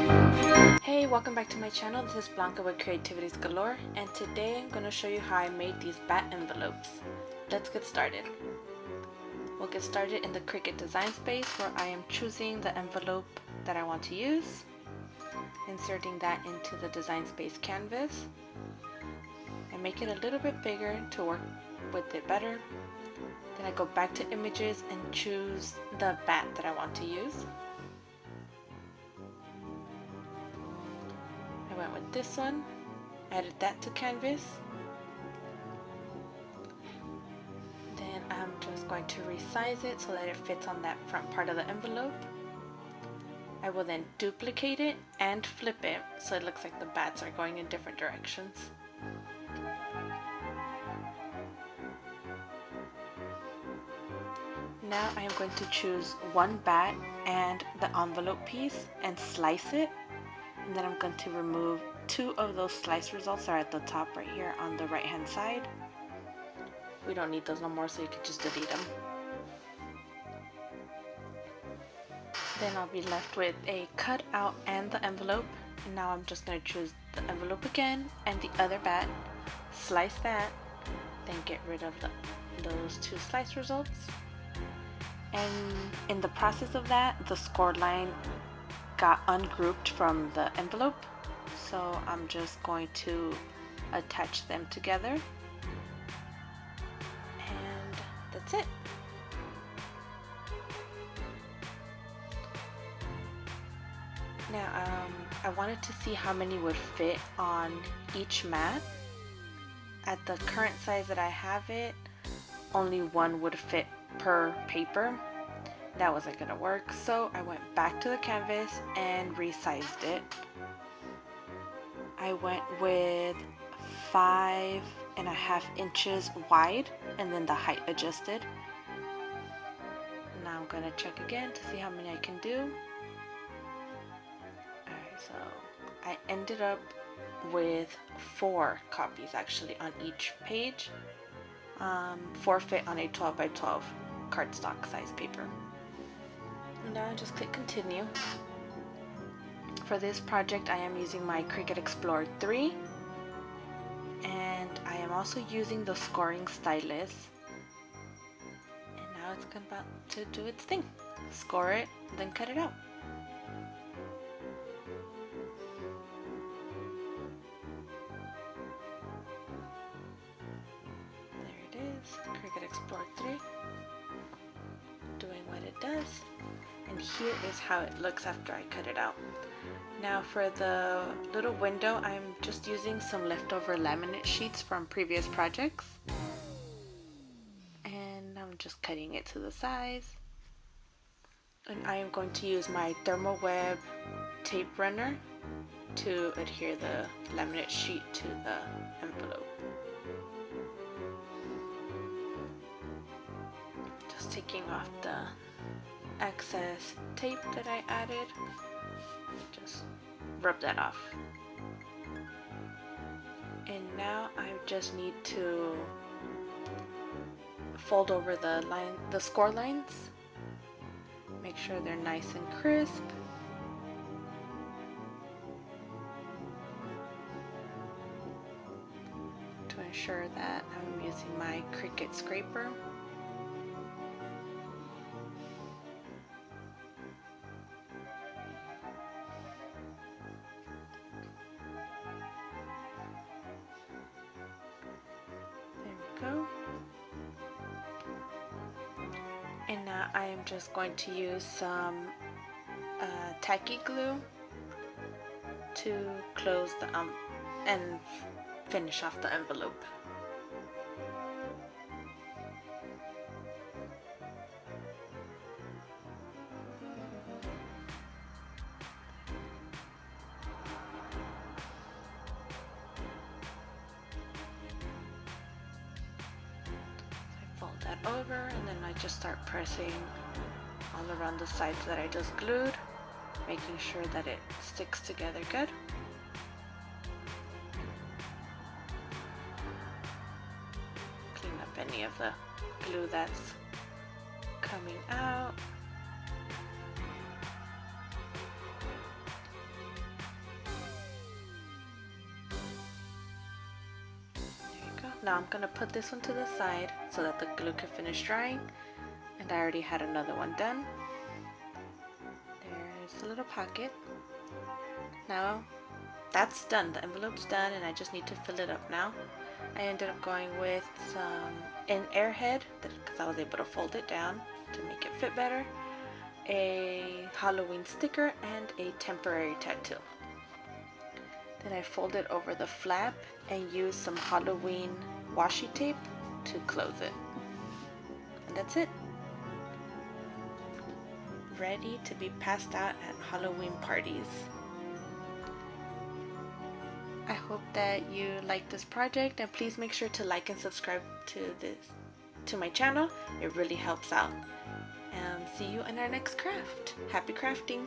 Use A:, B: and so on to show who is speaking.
A: Hey, welcome back to my channel. This is Blanca with Creativities Galore, and today I'm going to show you how I made these bat envelopes. Let's get started. We'll get started in the Cricut design space where I am choosing the envelope that I want to use, inserting that into the design space canvas, and make it a little bit bigger to work with it better. Then I go back to images and choose the bat that I want to use. I went with this one, added that to canvas. Then I'm just going to resize it so that it fits on that front part of the envelope. I will then duplicate it and flip it so it looks like the bats are going in different directions. Now I am going to choose one bat and the envelope piece and slice it. And then I'm going to remove two of those slice results that are at the top right here on the right hand side. We don't need those no more, so you can just delete them. Then I'll be left with a cutout and the envelope. And now I'm just going to choose the envelope again and the other bat, slice that, then get rid of those two slice results. And in the process of that, the score line got ungrouped from the envelope, so I'm just going to attach them together, and that's it. Now I wanted to see how many would fit on each mat. At the current size that I have it, only one would fit per paper. That wasn't gonna work, so I went back to the canvas and resized it. I went with 5.5 inches wide and then the height adjusted. Now I'm gonna check again to see how many I can do. Alright, so I ended up with 4 copies actually on each page. 4 fit on a 12 by 12 cardstock size paper. Now just click continue. For this project I am using my Cricut Explorer 3, and I am also using the scoring stylus. And now it's about to do its thing. Score it, then cut it out. There it is, Cricut Explorer 3, doing what it does. And here is how it looks after I cut it out. Now for the little window, I'm just using some leftover laminate sheets from previous projects. And I'm just cutting it to the size. And I am going to use my thermal web tape runner to adhere the laminate sheet to the envelope. Just taking off the excess tape that I added, just rub that off. And now I just need to fold over the score lines, make sure they're nice and crisp. To ensure that I'm using my Cricut scraper. Go. And now I am just going to use some tacky glue to close the and finish off the envelope. That over, and then I just start pressing all around the sides that I just glued, making sure that it sticks together good. Clean up any of the glue that's coming out. Now I'm gonna put this one to the side so that the glue can finish drying. And I already had another one done. There's a little pocket. Now that's done, the envelope's done, and I just need to fill it up now. I ended up going with an airhead because I was able to fold it down to make it fit better, a Halloween sticker, and a temporary tattoo. Then I folded over the flap and used some Halloween washi tape to close it. And that's it. Ready to be passed out at Halloween parties. I hope that you like this project, and please make sure to like and subscribe to my channel. It really helps out. And see you in our next craft. Happy crafting!